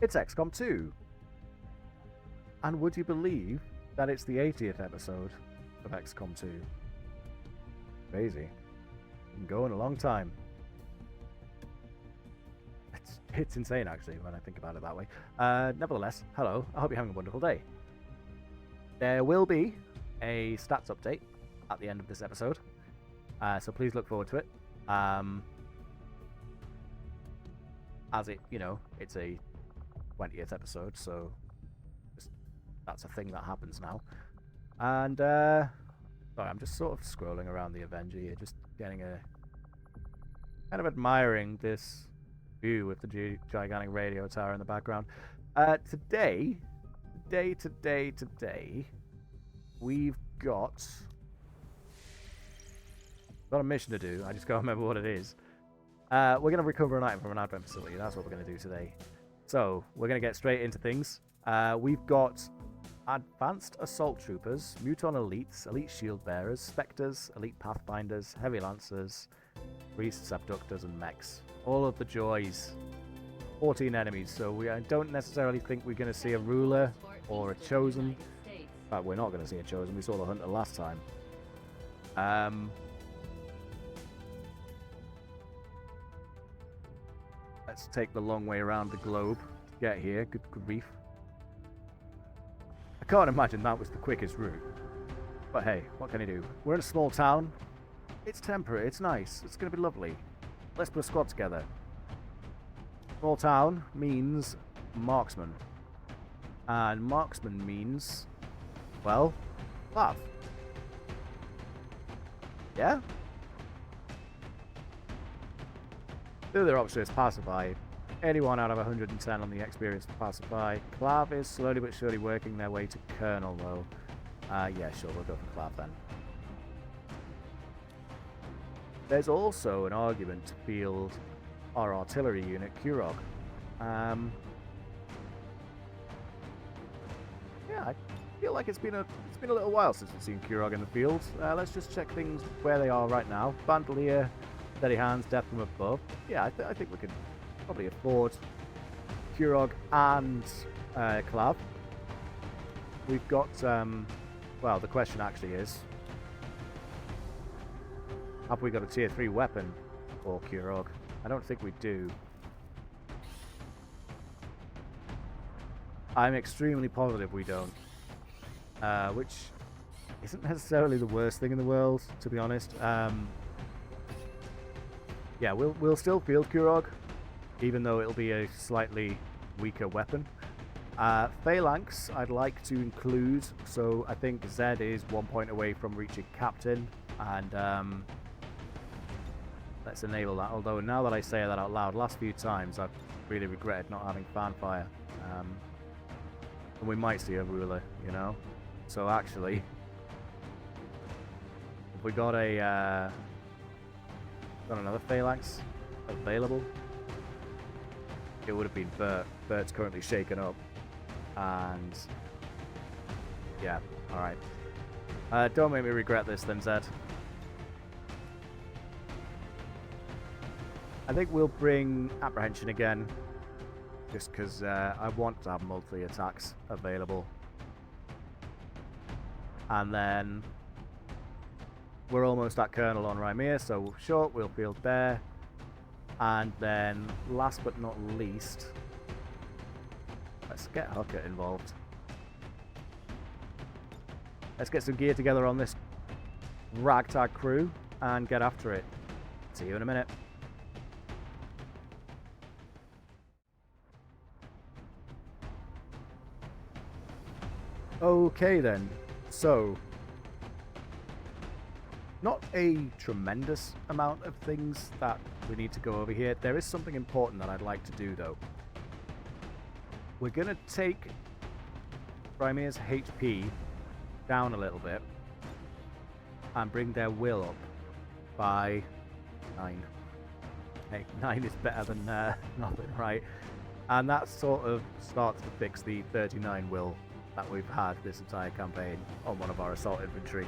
It's XCOM 2. And would you believe that it's the 80th episode of XCOM 2? Crazy. Been going a long time. It's insane, actually, when I think about it that way. Nevertheless, hello. I hope you're having a wonderful day. There will be a stats update at the end of this episode, so please look forward to it. As it, it's a 20th episode, so that's a thing that happens now. And sorry, I'm just sort of scrolling around the Avenger here, just getting a kind of admiring this view with the gigantic radio tower in the background. Today, we've got a mission to do. I just can't remember what it is. We're going to recover an item from an advent facility. That's what we're going to do today. So, we're going to get straight into things. We've got Advanced Assault Troopers, Muton Elites, Elite Shield Bearers, Spectres, Elite Pathfinders, Heavy Lancers, Priests, Abductors, and Mechs. All of the joys. 14 enemies, so I don't necessarily think we're going to see a ruler or a chosen. In fact, we're not going to see a chosen. We saw the hunter last time. Let's take the long way around the globe to get here. Good grief. I can't imagine that was the quickest route. But hey, what can you do? We're in a small town. It's temperate. It's nice. It's going to be lovely. Let's put a squad together. Small town means marksman. And marksman means, well, laugh. Yeah? The other option is pacify. Anyone out of 110 on the experience to pacify. Clav is slowly but surely working their way to Colonel, though. Yeah, sure, we'll go for Clav then. There's also an argument to field our artillery unit, Kurog. Yeah, I feel like it's been a little while since we've seen Kurog in the field. Let's just check things where they are right now. Bandolier, steady hands, death from above. Yeah, I think we could probably afford Kurog and Clav. We've got, well, the question actually is, have we got a tier 3 weapon for Kurog? I don't think we do. I'm extremely positive we don't. Which isn't necessarily the worst thing in the world, to be honest. Yeah, we'll still field Kurog, even though it'll be a slightly weaker weapon. Phalanx I'd like to include, so I think Zed is 1 point away from reaching Captain, and let's enable that. Although now that I say that out loud, last few times I've really regretted not having fanfire. And we might see a ruler, So actually, if we got another Phalanx available, it would have been Bert. Bert's currently shaken up, and yeah, all right. Don't make me regret this, then, Zed. I think we'll bring Apprehension again, just because I want to have multi-attacks available. And then we're almost at Colonel on Rymir, so short, we'll field there. And then, last but not least, let's get Huckett involved. Let's get some gear together on this ragtag crew and get after it. See you in a minute. Okay then, so not a tremendous amount of things that we need to go over here. There is something important that I'd like to do though. We're going to take Rymir's HP down a little bit and bring their will up by 9. Hey, 9 is better than nothing, right? And that sort of starts to fix the 39 will that we've had this entire campaign on one of our assault infantry.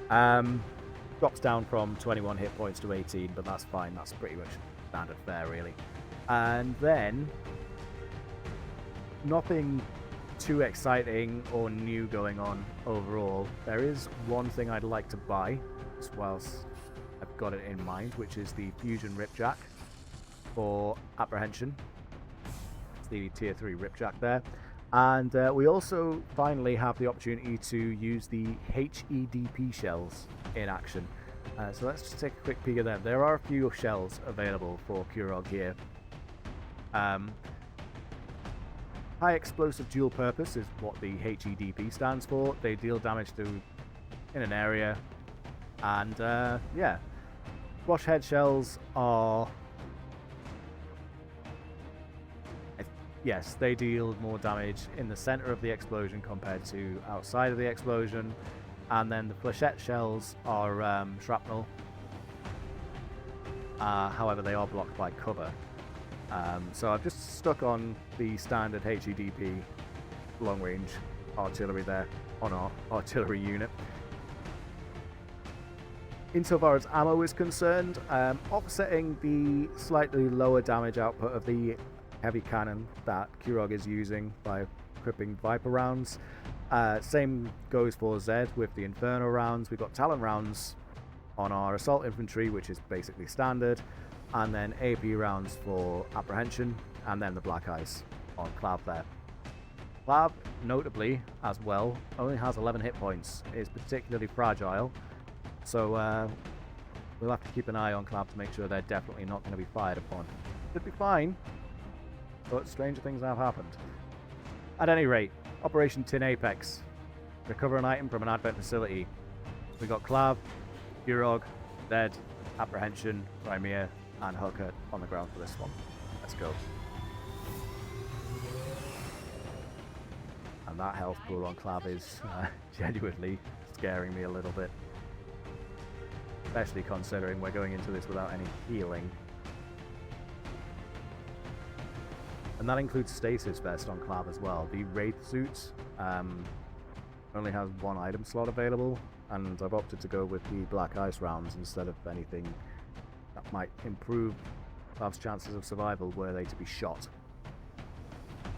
Drops down from 21 hit points to 18, but that's fine. That's pretty much standard fare, really. And then nothing too exciting or new going on overall. There is one thing I'd like to buy, just whilst I've got it in mind, which is the Fusion Ripjack for apprehension. It's the tier 3 Ripjack there. And we also finally have the opportunity to use the HEDP shells in action. So let's just take a quick peek at them. There are a few shells available for Kurog here. High explosive dual purpose is what the HEDP stands for. They deal damage to in an area, and yeah, squash head shells are yes, they deal more damage in the center of the explosion compared to outside of the explosion, and then the flechette shells are shrapnel. However, they are blocked by cover. So I've just stuck on the standard HEDP long-range artillery there on our artillery unit. Insofar as ammo is concerned, offsetting the slightly lower damage output of the heavy cannon that Kurog is using by equipping Viper rounds. Same goes for Zed with the Inferno rounds. We've got Talon rounds on our assault infantry, which is basically standard, and then AP rounds for apprehension, and then the Black Ice on Clav there. Clav, notably, as well, only has 11 hit points, is particularly fragile, so we'll have to keep an eye on Clav to make sure they're definitely not going to be fired upon. Should be fine, but stranger things have happened. At any rate, Operation Tin Apex. Recover an item from an advent facility. We got Clav, Kurog, Zed, Apprehension, Crimea, and Hooker on the ground for this one. Let's go. And that health pool on Clav is genuinely scaring me a little bit. Especially considering we're going into this without any healing. And that includes Stasis Vest on Clav as well. The Wraith Suit only has one item slot available, and I've opted to go with the Black Ice rounds instead of anything that might improve Clav's chances of survival were they to be shot.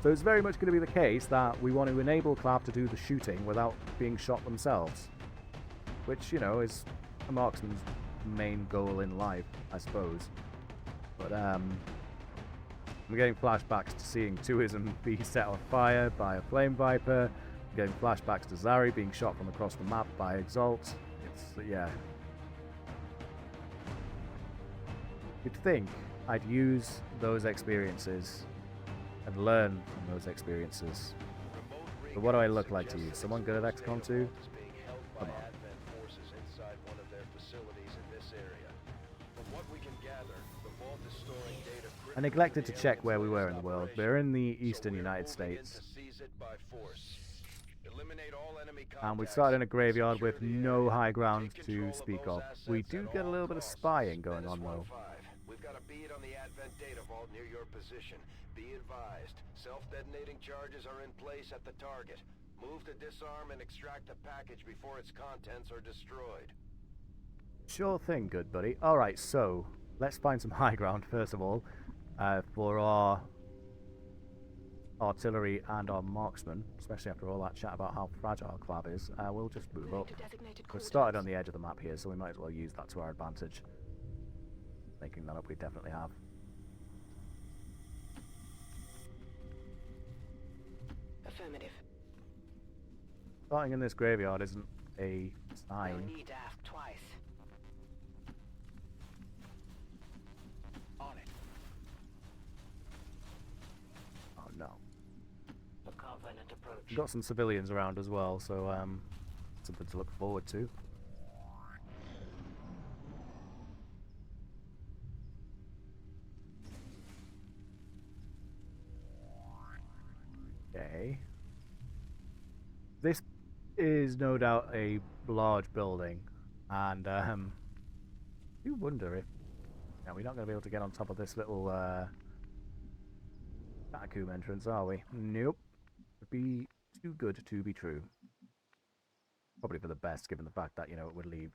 So it's very much going to be the case that we want to enable Clav to do the shooting without being shot themselves. Which, you know, is a marksman's main goal in life, I suppose. But, I'm getting flashbacks to seeing Tuism be set on fire by a Flame Viper. I'm getting flashbacks to Zari being shot from across the map by Exalt. It's, yeah. You'd think I'd use those experiences and learn from those experiences. But what do I look like to you? Someone good at XCOM2? Come on. I neglected to check where we were in the world. We're in the eastern United States. And we started in a graveyard with no high ground to speak of. We do get a little bit of spying going on though. We've got a bead on the Advent data vault near your position. Be advised, self-detonating charges are in place at the target. Move to disarm and extract the package before its contents are destroyed. Sure thing, good buddy. Alright, so let's find some high ground first of all. For our artillery and our marksmen, especially after all that chat about how fragile Clav is, we'll just move up. We've started on the edge of the map here, so we might as well use that to our advantage. Making that up, we definitely have. Affirmative. Starting in this graveyard isn't a sign. No need to ask twice. On it. Oh no. A confident approach. We've got some civilians around as well, so something to look forward to. Okay. This is no doubt a large building, and I do wonder if we're not going to be able to get on top of this little catacomb entrance, are we? Nope. Would be too good to be true. Probably for the best, given the fact that, you know, it would leave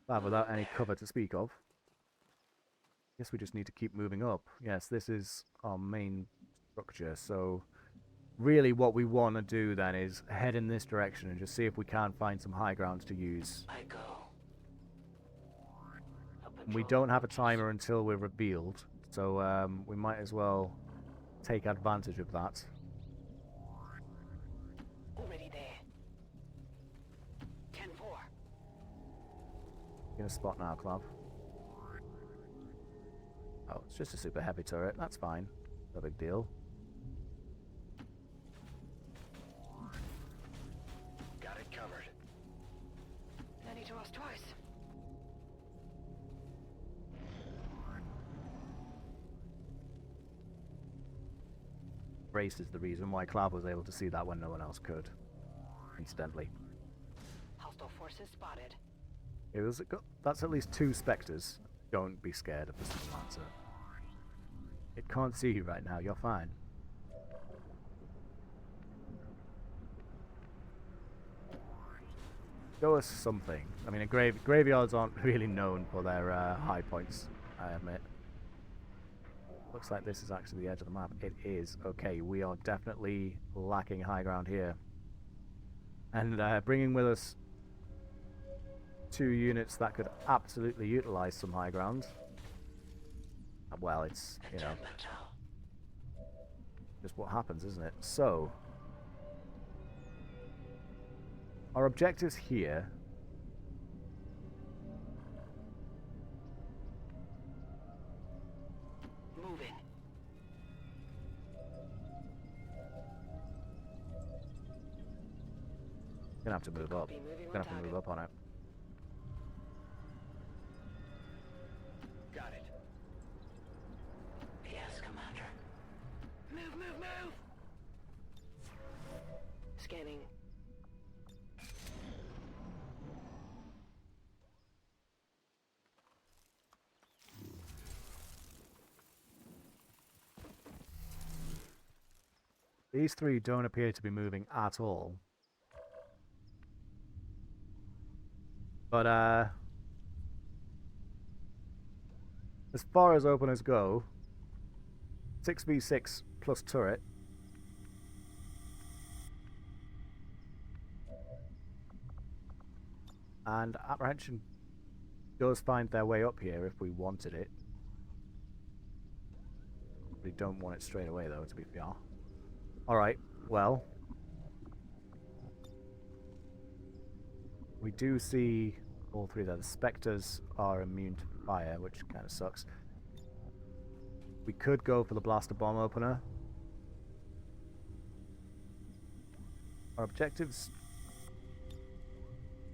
Clav without any cover to speak of. Guess we just need to keep moving up. Yes, this is our main structure, so really what we want to do then is head in this direction and just see if we can find some high grounds to use. I go. We don't have a timer until we're revealed, so we might as well take advantage of that. Already there. 10-4. In a spot now, Clav. Oh, it's just a super heavy turret. That's fine. No big deal. Got it covered. No need to ask twice. Brace is the reason why Clav was able to see that when no one else could. Incidentally. Hostile forces spotted. That's at least 2 specters. Don't be scared of the answer. It can't see you right now. You're fine. Show us something. I mean, graveyards aren't really known for their high points, I admit. Looks like this is actually the edge of the map. It is. Okay, we are definitely lacking high ground here. And bringing with us 2 units that could absolutely utilize some high ground. Well, it's, you know, just what happens, isn't it? So, our objectives here Moving. gonna have to move up. Copy, moving Gonna on have to move target. up on it. Got it. Yes, Commander. Move, move, move! Scanning. These 3 don't appear to be moving at all. But as far as openers go, 6v6 plus turret. And apprehension does find their way up here if we wanted it. We don't want it straight away though, to be fair. Alright, well. We do see all 3 there. The Spectres are immune to fire, which kind of sucks. We could go for the blaster bomb opener. Our objective's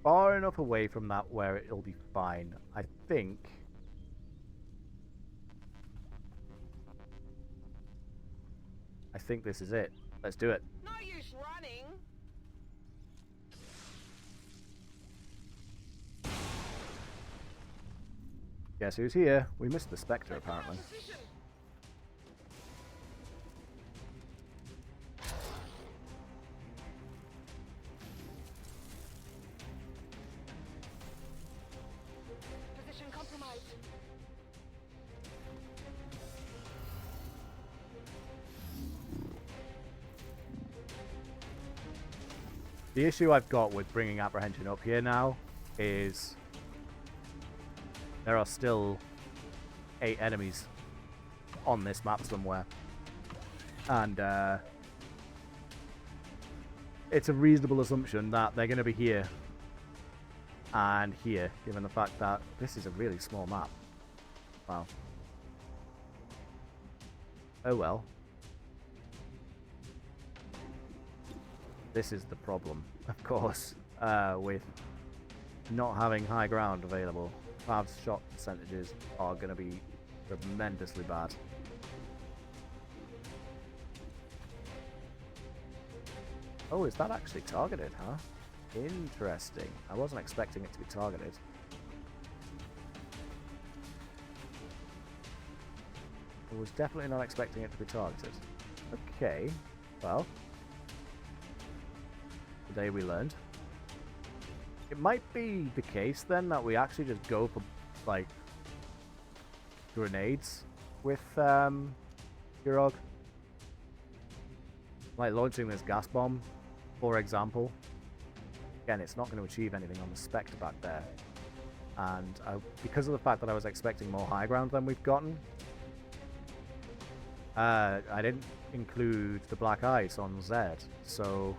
far enough away from that where it'll be fine. I think this is it. Let's do it. No use running. Guess who's here? We missed the Spectre apparently. Position compromised. The issue I've got with bringing apprehension up here now is there are still 8 enemies on this map somewhere. And it's a reasonable assumption that they're going to be here and here, given the fact that this is a really small map. Wow. Oh well. This is the problem, of course, with not having high ground available. Clav's shot percentages are going to be tremendously bad. Oh, is that actually targeted, huh? Interesting. I wasn't expecting it to be targeted. I was definitely not expecting it to be targeted. Okay, well. Today we learned. It might be the case then that we actually just go for, like, grenades with Urog. Like launching this gas bomb, for example. Again, it's not going to achieve anything on the Spectre back there. And because of the fact that I was expecting more high ground than we've gotten, I didn't include the black ice on Z, so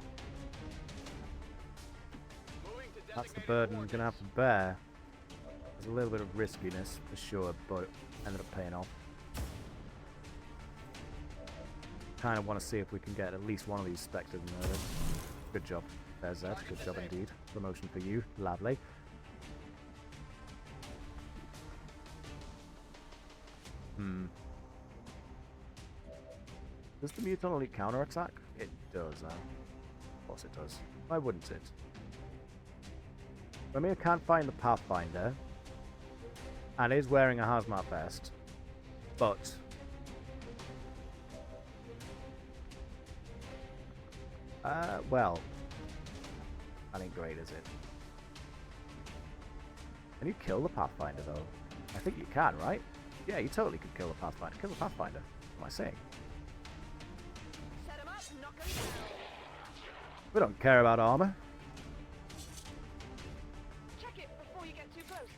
that's the burden I'm going to have to bear. There's a little bit of riskiness for sure, but ended up paying off. Kind of want to see if we can get at least one of these Spectres murdered. Good job. There's Zed. Good job indeed. Promotion for you. Lovely. Does the Muton Elite counterattack? It does. Of course it does. Why wouldn't it? I mean, I can't find the Pathfinder. And is wearing a hazmat vest. But well, that ain't great, is it? Can you kill the Pathfinder, though? I think you can, right? Yeah, you totally could kill the Pathfinder. Kill the Pathfinder. What am I saying? Set him up, knock him down. We don't care about armor. Check it before you get too close.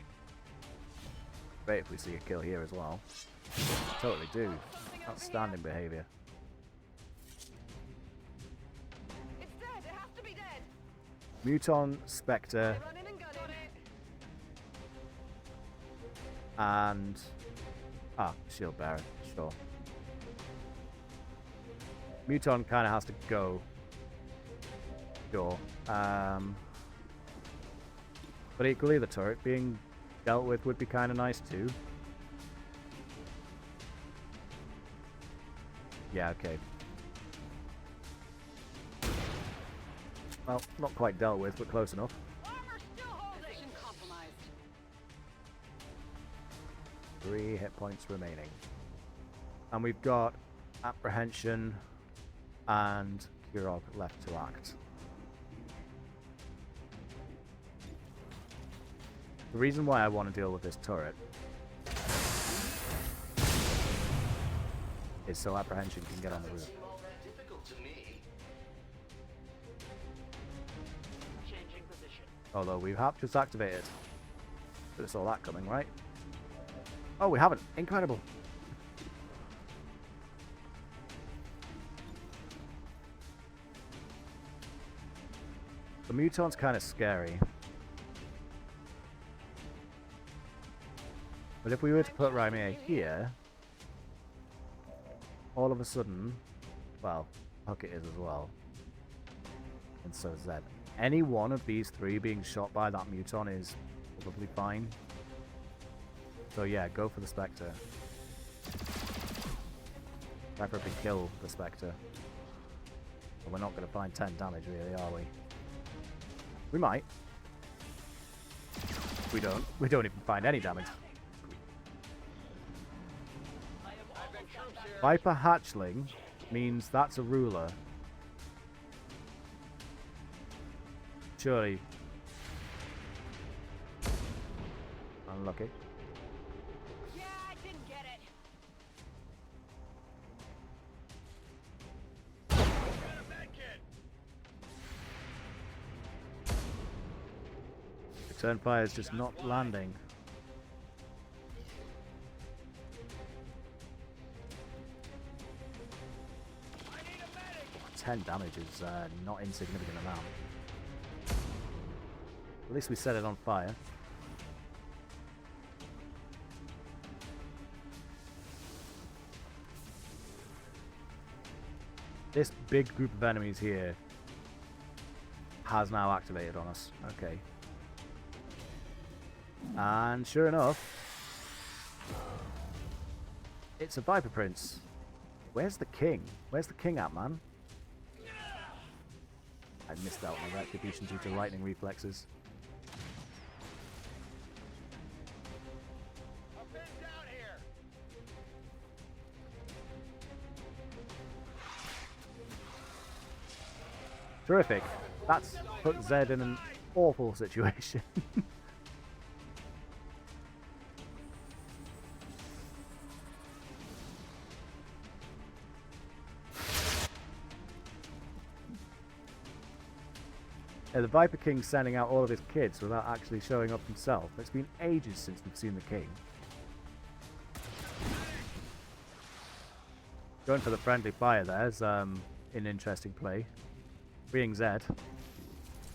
Great if we see a kill here as well. Totally do. Outstanding behavior. It's dead. It has to be dead. Muton, Spectre, Run in and gun it. and Shield Bearer. Sure. Muton kind of has to go. Sure. But equally, the turret being dealt with would be kind of nice too. Yeah, okay. Well, not quite dealt with, but close enough. Armor still holding. Position compromised. 3 hit points remaining. And we've got Apprehension and Kurog left to act. The reason why I want to deal with this turret is so Apprehension can get on the roof. Changing position. Although we have just activated. Should have saw that coming, right? Oh, we haven't. Incredible. The Muton's kind of scary. But if we were to put Rymir here, all of a sudden, well, Huckett is as well. And so is Zed. Any one of these 3 being shot by that Muton is probably fine. So yeah, go for the Spectre. Preferably kill the Spectre. But we're not going to find 10 damage really, are we? We might. We don't. We don't even find any damage. Viper Hatchling means that's a ruler. Surely. Unlucky. Yeah, I didn't get it. Return fire is just not landing. 10 damage is not insignificant amount. At least we set it on fire. This big group of enemies here has now activated on us. Okay. And sure enough, it's a Viper Prince. Where's the king? Where's the king at, man? I missed out on my retribution due to lightning reflexes. I've been down here. Terrific. That's put Zed in an awful situation. The Viper King's sending out all of his kids without actually showing up himself. It's been ages since we've seen the king. Going for the friendly fire there's an interesting play. Freeing Zed.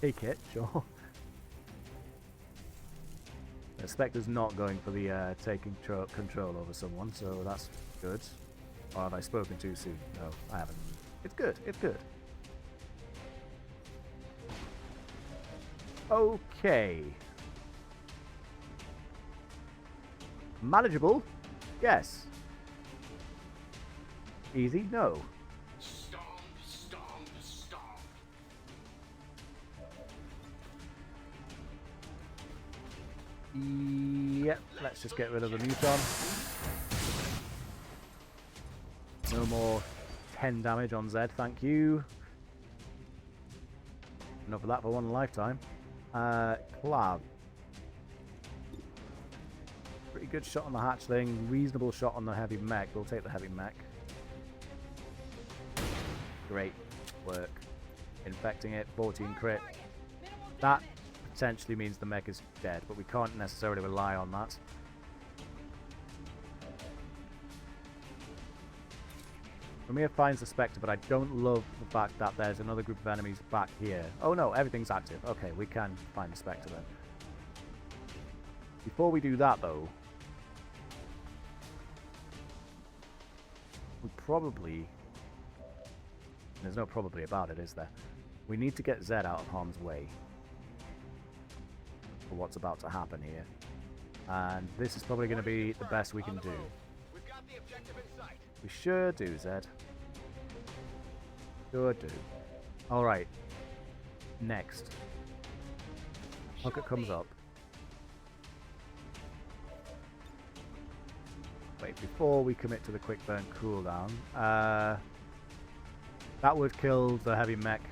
Take it, sure. The Spectre's not going for the taking control over someone, so that's good. Or have I spoken too soon? No, I haven't. It's good, it's good. Okay. Manageable? Yes. Easy? No. Stomp, stomp, stomp. Yep, let's just get rid of the Muton. No more 10 damage on Zed, thank you. Enough of that for one lifetime. Clav. Pretty good shot on the hatchling, reasonable shot on the heavy mech. We'll take the heavy mech. Great work. Infecting it, 14 crit. That potentially means the mech is dead, but we can't necessarily rely on that. Ramir finds the Spectre, but I don't love the fact that there's another group of enemies back here. Oh no, everything's active. Okay, we can find the Spectre then. Before we do that though, we probably... There's no probably about it, is there? We need to get Zed out of harm's way for what's about to happen here. And this is probably going to be the best we can do. We've got the objective in sight. We sure do, Zed. Sure do. Alright. Next. Hooker comes up. Wait, before we commit to the quick burn cooldown, that would kill the heavy mech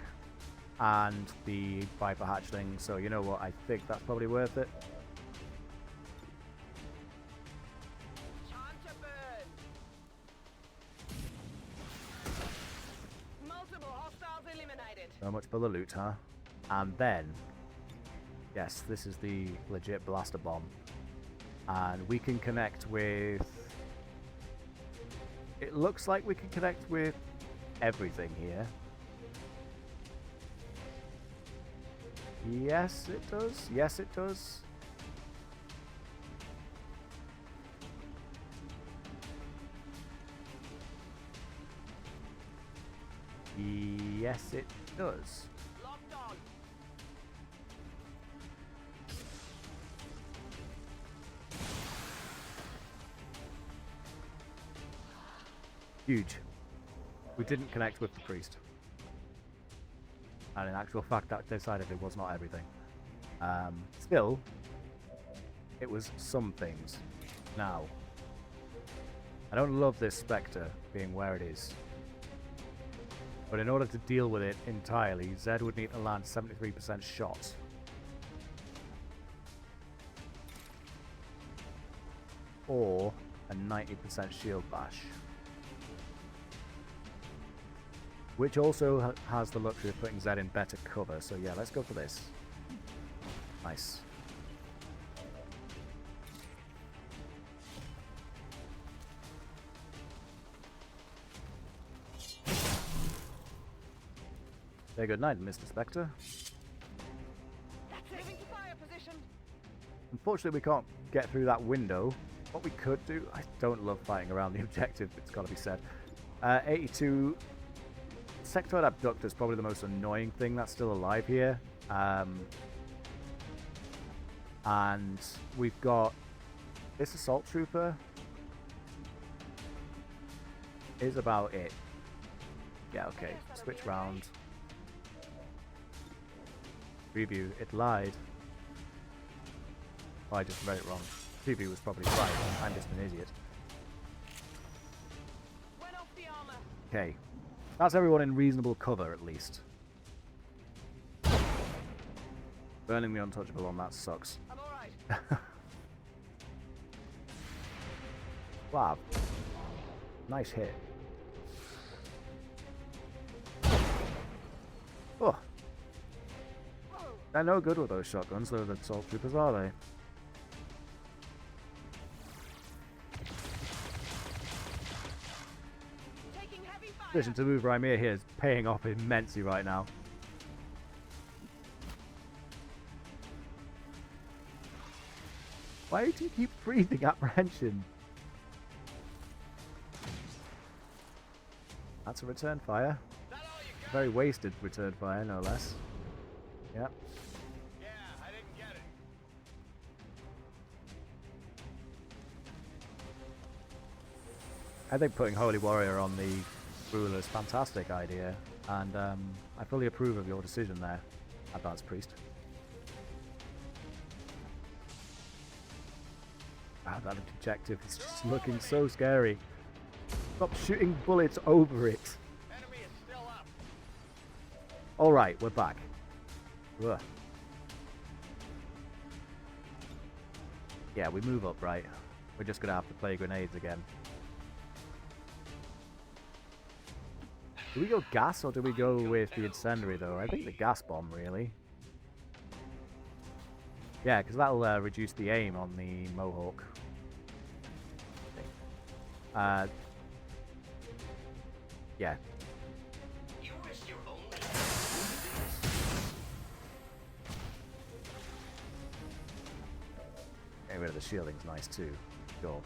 and the Viper hatchling, so you know what, I think that's probably worth it. Time to burn. Multiple hostiles eliminated. So much for the loot, huh? And then, yes, this is the legit blaster bomb. And we can connect with... It looks like we can connect with everything here. Yes, it does. Yes, it does. Yes, it does. Locked on. Huge. We didn't connect with the priest. And in actual fact, that decidedly was not everything. Still, it was some things. Now, I don't love this Spectre being where it is. But in order to deal with it entirely, Zed would need to land 73% shot. Or a 90% shield bash. Which also has the luxury of putting Zed in better cover, so yeah, let's go for this. Nice. Say good night, Mr. Spectre. That's it. Moving to fire position. Unfortunately, we can't get through that window. What we could do, I don't love fighting around the objective, it's got to be said. 82... Sectoid Abductor is probably the most annoying thing that's still alive here. And we've got this Assault Trooper is about it. Yeah, okay. Switch round. Preview. It lied. Oh, I just read it wrong. Preview was probably right. I'm just an idiot. Went off the armor. Okay. That's everyone in reasonable cover, at least. Burning the untouchable on that sucks. I'm alright. Wow. Nice hit. Oh. They're no good with those shotguns, though, the assault troopers, are they? Taking heavy fire. Decision to move Rymir here is paying off immensely right now. Why do you keep breathing apprehension? That's a return fire. A very wasted return fire, no less. Yep. Yeah, I didn't get it. I think putting Holy Warrior on the ruler is a fantastic idea, and I fully approve of your decision there, Advanced Priest. Ah, that objective is just looking so scary. Stop shooting bullets over it. Enemy is still up. Alright, we're back. Ugh. Yeah, we move up, right? We're just gonna have to play grenades again. Do we go gas or do we go with the incendiary though? I think the gas bomb, really. Yeah, because that'll reduce the aim on the Mohawk. Yeah. You risk your only. Getting rid of the shielding's nice too. Sure.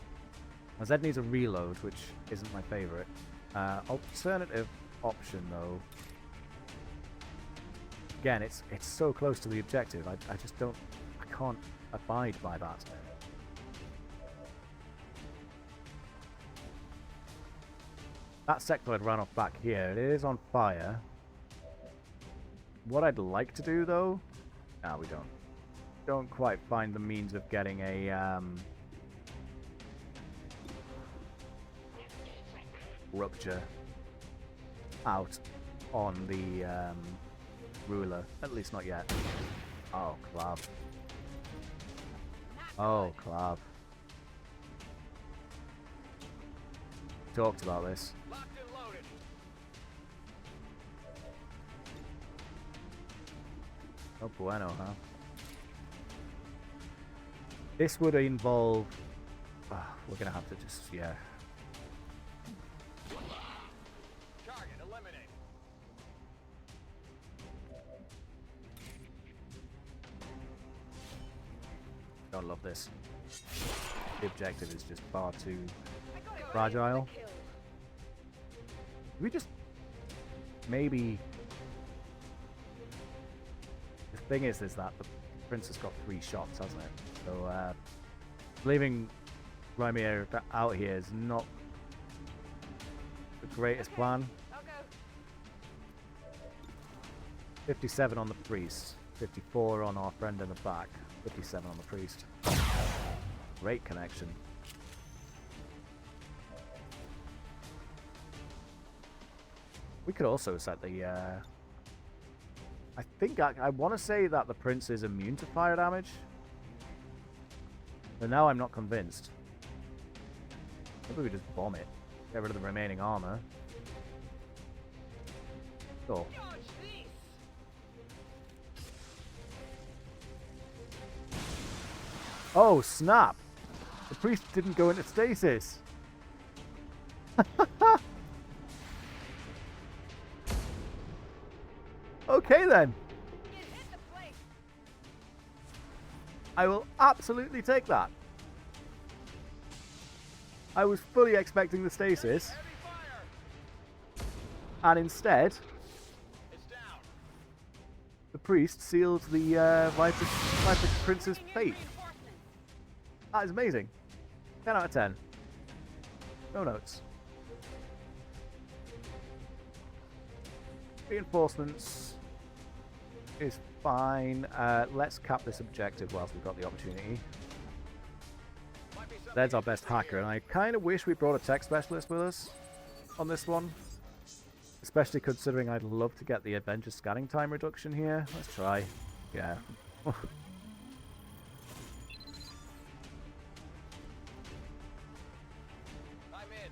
Now Zed needs a reload, which isn't my favourite. Alternative option though. Again, it's so close to the objective. I just don't. I can't abide by that. That sectoid ran off back here. It is on fire. What I'd like to do though. No, we don't. Don't quite find the means of getting a rupture out on the ruler. At least not yet. Oh, club. Oh, club. Talked about this. Locked and loaded. Oh, bueno, huh? This would involve... we're gonna have to just, yeah. Target eliminated. Don't love this. The objective is just far too I got it. fragile. Kill. We just... Maybe... The thing is that the Prince has got 3 shots, hasn't it? So, leaving Rymir out here is not the greatest plan. I'll go. 57 on the priest, 54 on our friend in the back, 57 on the priest. Great connection. We could also set the, I think I want to say that the prince is immune to fire damage. But now I'm not convinced. Maybe we just bomb it. Get rid of the remaining armor. Sure. Dodge this. Oh, snap! The priest didn't go into stasis. Okay then. You hit the place. I will absolutely take that. I was fully expecting the stasis, Heavy fire. and instead, It's down. the priest sealed the Viper Prince's fate. Reinforcements. That is amazing. 10 out of 10. No notes. Reinforcements is fine. Let's cap this objective whilst we've got the opportunity. Might be something There's our best hacker, and I kind of wish we brought a tech specialist with us on this one. Especially considering I'd love to get the adventure scanning time reduction here. Let's try. Yeah. I'm in.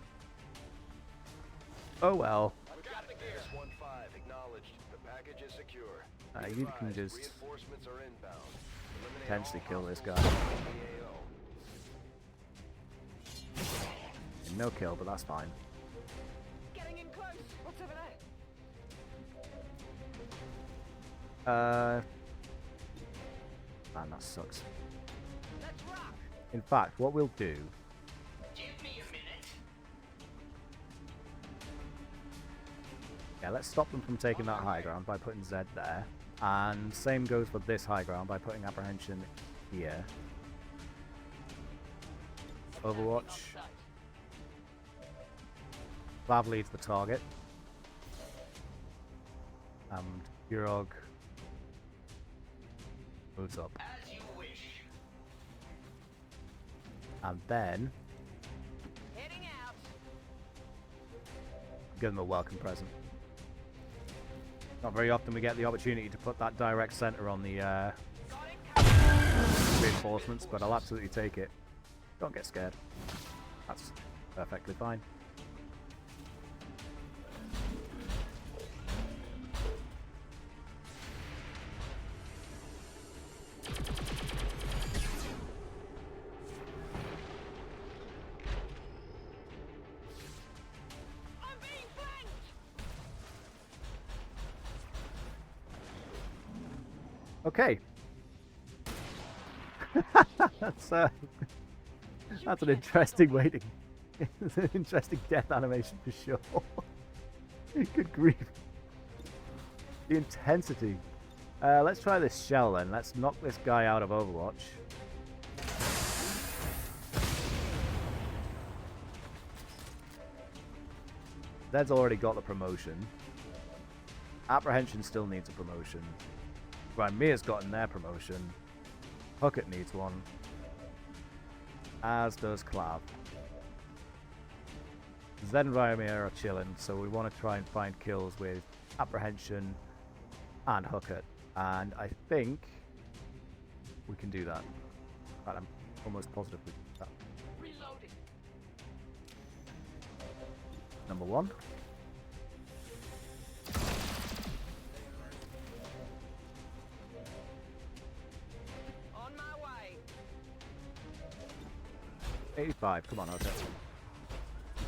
Oh well. We've got the gear. 1-5 acknowledged. The package is secure. You can Advised, just... reinforcements Reinforcements are inbound. Eliminate Potentially all kill this guy. hostiles in the AO. No kill, but that's fine. Getting in close. What's over there? Man, that sucks. Let's rock. In fact, what we'll do... Give me a minute. Yeah, let's stop them from taking that high ground by putting Z there. And same goes for this high ground by putting apprehension here. Overwatch. Flav leads the target. And Urog moves up. As you wish. And then Heading out. give them a welcome present. Not very often we get the opportunity to put that direct center on the Got it covered. reinforcements, but I'll absolutely take it. Don't get scared. That's perfectly fine. I'm being flanked. Okay. that's an interesting waiting. It's an interesting death animation for sure. Good grief. The intensity. Let's try this shell then. Let's knock this guy out of Overwatch. Zed's already got the promotion. Apprehension still needs a promotion. Mia's gotten their promotion. Huckett needs one. As does Clav. Zed and Mia are chilling, so we want to try and find kills with Apprehension and Huckett. And I think we can do that. But I'm almost positive we can do that. Reloading. Number one. On my way. 85. Come on, Huckett. You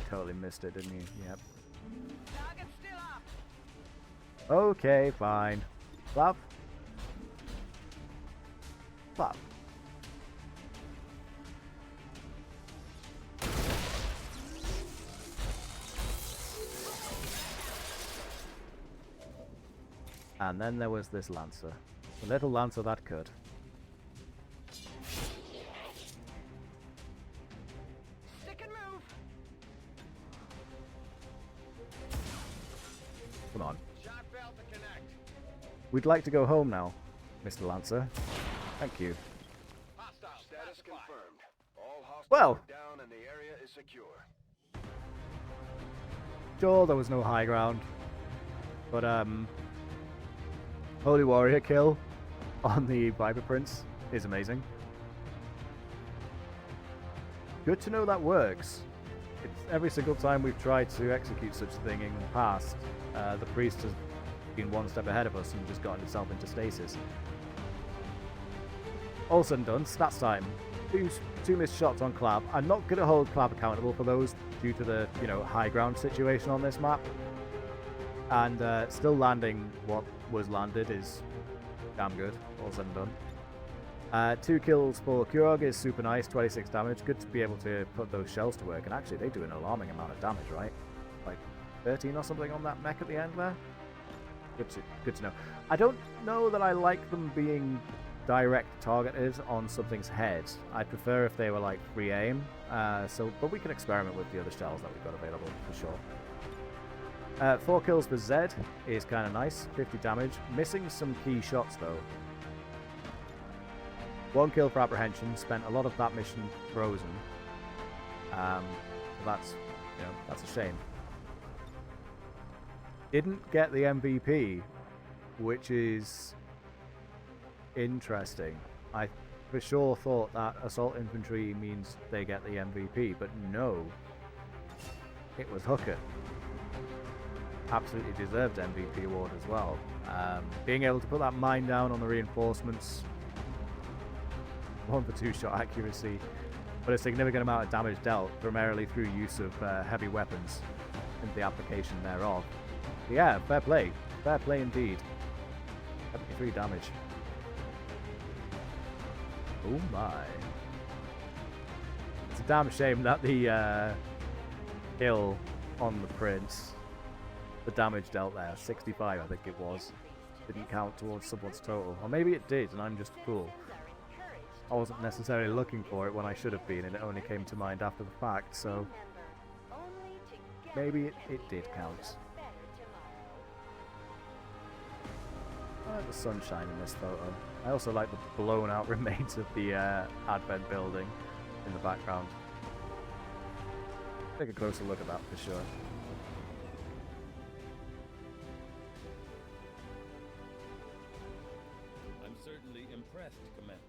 totally missed it, didn't you? Yep. Target's still up. Okay, fine. Clav? Clav. And then there was this Lancer. The little Lancer that could. Stick and move. Come on. Shot failed to connect. We'd like to go home now, Mr. Lancer. Thank you. Hostile status confirmed. All hostiles Well. are down and the area is secure. Sure, there was no high ground. But, Holy Warrior kill on the Viper Prince is amazing. Good to know that works. It's every single time we've tried to execute such a thing in the past, the priest has been one step ahead of us and just gotten itself into stasis. All said and done, stats time. Two missed shots on Clav. I'm not going to hold Clav accountable for those due to the, high ground situation on this map. And still landing what was landed is damn good, all said and done. 2 kills for Kurog is super nice, 26 damage. Good to be able to put those shells to work. And actually, they do an alarming amount of damage, right? Like 13 or something on that mech at the end there. Good to know. I don't know that I like them being direct targeted on something's head. I'd prefer if they were like free aim. But we can experiment with the other shells that we've got available for sure. 4 kills for Zed is kind of nice, 50 damage. Missing some key shots though. 1 kill for Apprehension, spent a lot of that mission frozen. That's a shame. Didn't get the MVP, which is interesting. I for sure thought that Assault Infantry means they get the MVP, but no. It was Hooker. absolutely deserved MVP award as well. Being able to put that mine down on the reinforcements, 1 for 2 shot accuracy, but a significant amount of damage dealt primarily through use of heavy weapons and the application thereof. Yeah, fair play indeed. 73 damage. Oh my. It's a damn shame that the kill on the prince, the damage dealt there, 65 I think it was, didn't count towards someone's total. Or maybe it did and I'm just a fool. I wasn't necessarily looking for it when I should have been, and it only came to mind after the fact, so maybe it did count. I like the sunshine in this photo. I also like the blown out remains of the Advent building in the background. Take a closer look at that for sure. I'm certainly impressed, Commander.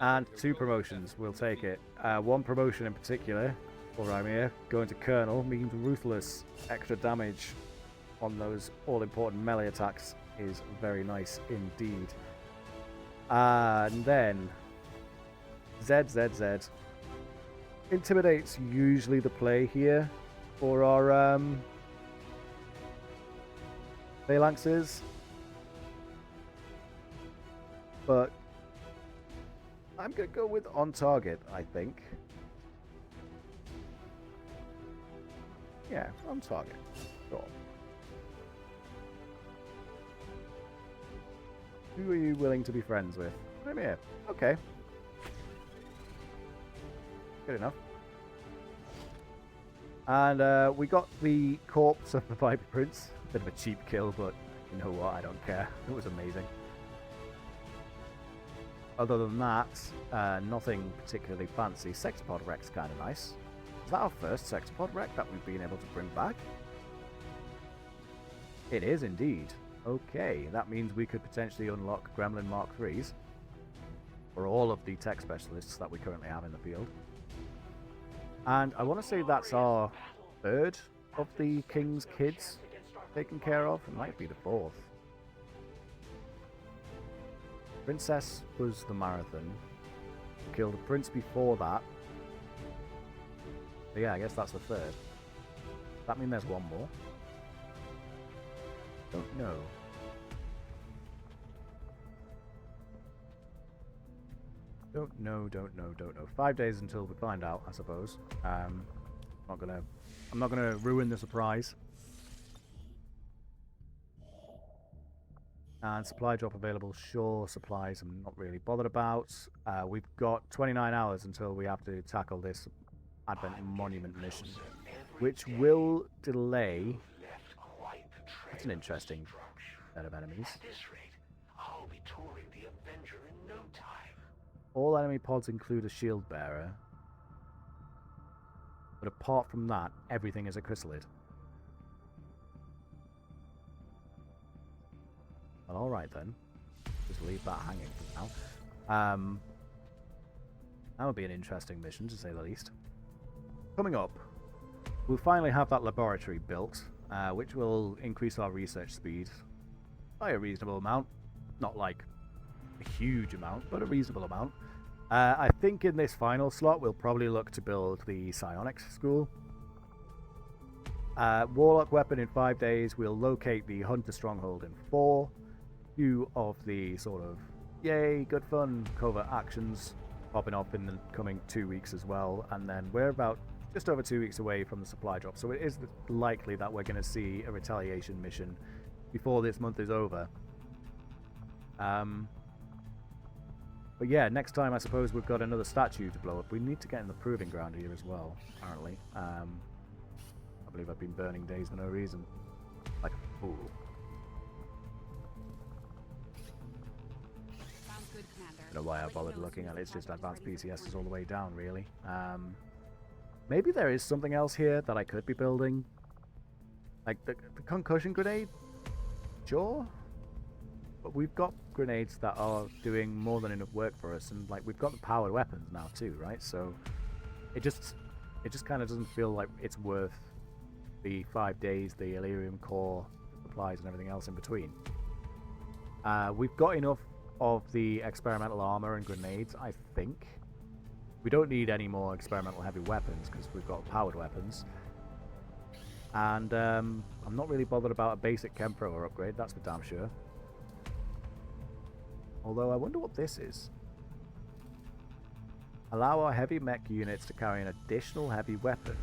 And 2 promotions, we'll take it. 1 promotion in particular, for I'm here, going to Colonel, means ruthless. Extra damage on those all-important melee attacks is very nice indeed. And then ZZZ. Intimidate's usually the play here for our phalanxes, but I'm gonna go with on target, I think. Yeah, on target. Sure. Who are you willing to be friends with? I'm here. Okay. Good enough. And we got the corpse of the Viper Prince. Bit of a cheap kill, but you know what? I don't care. It was amazing. Other than that, nothing particularly fancy. Sexpod Wreck's kind of nice. Is that our first Sexpod Wreck that we've been able to bring back? It is indeed. Okay, that means we could potentially unlock Gremlin Mark IIIs for all of the tech specialists that we currently have in the field. And I want to say that's our 3rd of the King's kids taken care of. It might be the 4th. Princess was the marathon. Killed a prince before that. But yeah, I guess that's the 3rd. Does that mean there's 1 more? Don't know. Don't know. 5 days until we find out, I suppose. I'm not gonna ruin the surprise. And supply drop available. Sure, supplies I'm not really bothered about. We've got 29 hours until we have to tackle this Advent Monument mission, which will delay. That's an interesting set of enemies. At this rate, I'll be touring the Avenger in no time. All enemy pods include a shield bearer, but apart from that, everything is a chrysalid. Well, alright then. Just leave that hanging for now. That would be an interesting mission, to say the least. Coming up, we'll finally have that laboratory built, which will increase our research speed by a reasonable amount. Not like a huge amount, but a reasonable amount. I think in this final slot, we'll probably look to build the psionics school. Warlock weapon in 5 days. We'll locate the Hunter Stronghold in 4. Few of the sort of, yay, good fun covert actions popping up in the coming 2 weeks as well. And then we're about just over 2 weeks away from the supply drop. So it is likely that we're going to see a retaliation mission before this month is over. But yeah, next time I suppose we've got another statue to blow up. We need to get in the proving ground here as well, apparently. I believe I've been burning days for no reason. Like a fool. I don't know why I bothered looking at it. It's just advanced PCS is all the way down, really. Maybe there is something else here that I could be building. Like the concussion grenade? Sure. But we've got grenades that are doing more than enough work for us, and like we've got the powered weapons now too, right? So it just kind of doesn't feel like it's worth the 5 days, the Illyrium core supplies and everything else in between. We've got enough of the experimental armor and grenades, I think. We don't need any more experimental heavy weapons because we've got powered weapons. And I'm not really bothered about a basic chem thrower upgrade, that's for damn sure. Although I wonder what this is. Allow our heavy mech units to carry an additional heavy weapon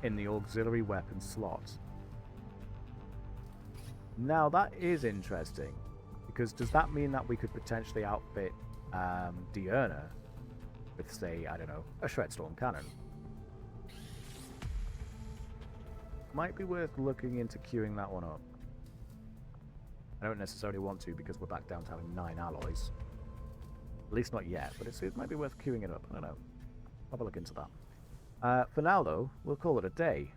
in the auxiliary weapon slot. Now that is interesting, because does that mean that we could potentially outfit Diurna with, say, I don't know, a Shredstorm cannon? Might be worth looking into queuing that one up. I don't necessarily want to because we're back down to having 9 alloys. At least not yet, but it might be worth queuing it up. I don't know. Have a look into that. For now, though, we'll call it a day.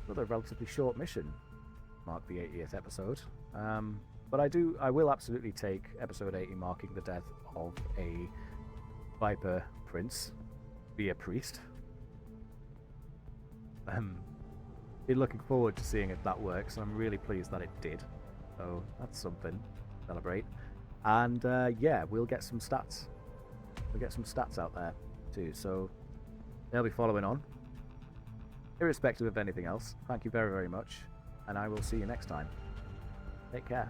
Another relatively short mission. Mark the 80th episode. But I will absolutely take episode 80 marking the death of a Viper Prince via Priest. Been looking forward to seeing if that works, and I'm really pleased that it did. So that's something to celebrate. And yeah, we'll get some stats. We'll get some stats out there too. So they'll be following on. Irrespective of anything else, thank you very, very much. And I will see you next time. Take care.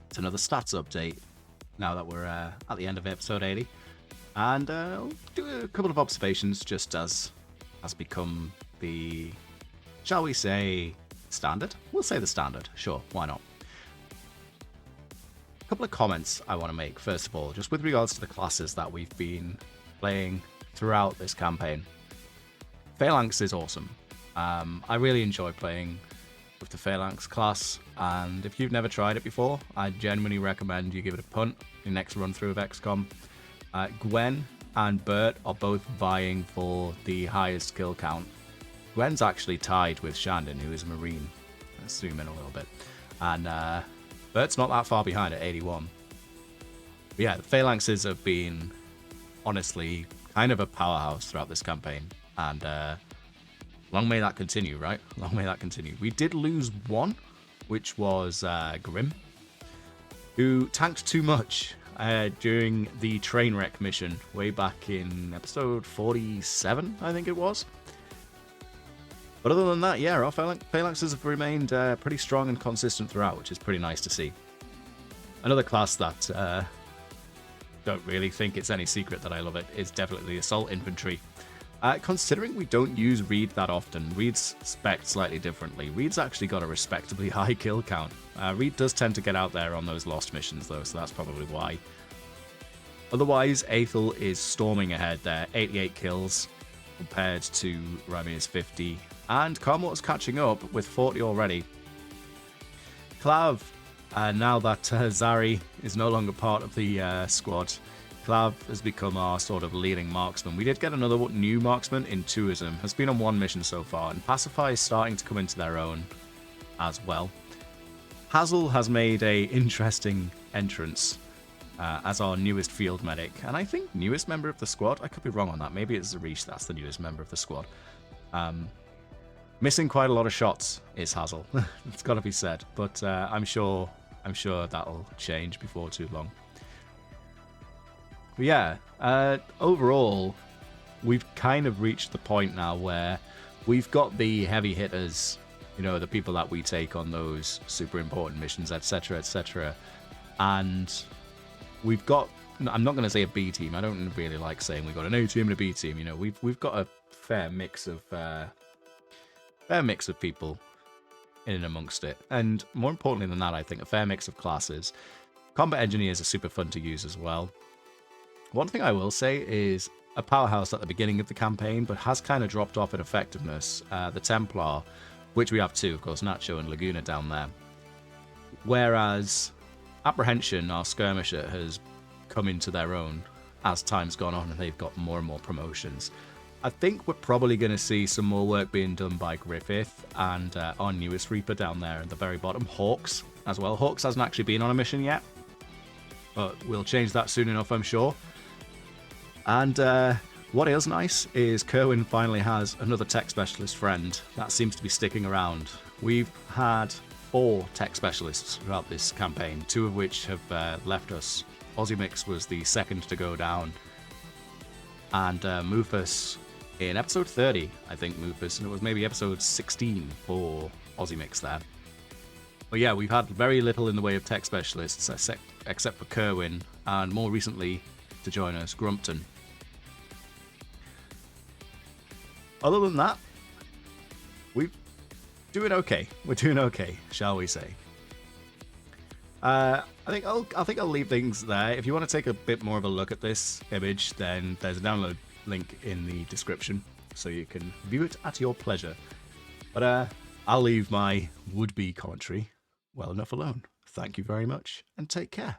It's another stats update now that we're at the end of episode 80. And I'll do a couple of observations just as has become the, shall we say, standard? We'll say the standard. Sure, why not? A couple of comments I want to make, first of all, just with regards to the classes that we've been playing throughout this campaign. Phalanx is awesome. I really enjoy playing with the Phalanx class, and if you've never tried it before, I genuinely recommend you give it a punt your next run through of XCOM. Gwen and Bert are both vying for the highest kill count. Gwen's actually tied with Shandon, who is a Marine. Let's zoom in a little bit. And Bert's not that far behind at 81. But yeah, the Phalanxes have been, honestly, kind of a powerhouse throughout this campaign. And long may that continue, right? Long may that continue. We did lose one, which was Grim, who tanked too much during the train wreck mission way back in episode 47, I think it was. But other than that, yeah, our Phalanxes have remained pretty strong and consistent throughout, which is pretty nice to see. Another class that don't really think it's any secret that I love it is definitely the Assault Infantry. Considering we don't use Reed that often, Reed's spec'd slightly differently. Reed's actually got a respectably high kill count. Reed does tend to get out there on those lost missions though, so that's probably why. Otherwise, Aethel is storming ahead there, 88 kills compared to Rymir's 50. And Carmor's catching up with 40 already. Clav, now that Zari is no longer part of the squad, Clav has become our sort of leading marksman. We did get another new marksman in Tourism, has been on one mission so far, and Pacify is starting to come into their own as well. Hazel has made a interesting entrance as our newest field medic, and I think newest member of the squad. I could be wrong on that. Maybe it's Zarish that's the newest member of the squad. Missing quite a lot of shots is Hazel. It's got to be said, but I'm sure that'll change before too long. But yeah, overall, we've kind of reached the point now where we've got the heavy hitters, you know, the people that we take on those super important missions, etc., etc. And we've got, I'm not going to say a B team. I don't really like saying we've got an A team and a B team. You know, we've got a fair mix of people in and amongst it. And more importantly than that, I think a fair mix of classes. Combat engineers are super fun to use as well. One thing I will say is a powerhouse at the beginning of the campaign, but has kind of dropped off in effectiveness, the Templar, which we have two, of course, Nacho and Laguna down there. Whereas Apprehension, our skirmisher, has come into their own as time's gone on and they've got more and more promotions. I think we're probably going to see some more work being done by Griffith and our newest Reaper down there at the very bottom, Hawks, as well. Hawks hasn't actually been on a mission yet, but we'll change that soon enough, I'm sure. And what is nice is Kerwin finally has another tech specialist friend that seems to be sticking around. We've had 4 tech specialists throughout this campaign, 2 of which have left us. Ozzymix was the second to go down, and Mufus in episode 30, I think Mufus, and it was maybe episode 16 for Ozzymix there. But yeah, we've had very little in the way of tech specialists, except for Kerwin, and more recently to join us, Grumpton. Other than that, we're doing okay. We're doing okay, shall we say? I think I'll leave things there. If you want to take a bit more of a look at this image, then there's a download link in the description, so you can view it at your pleasure. But I'll leave my would-be commentary well enough alone. Thank you very much, and take care.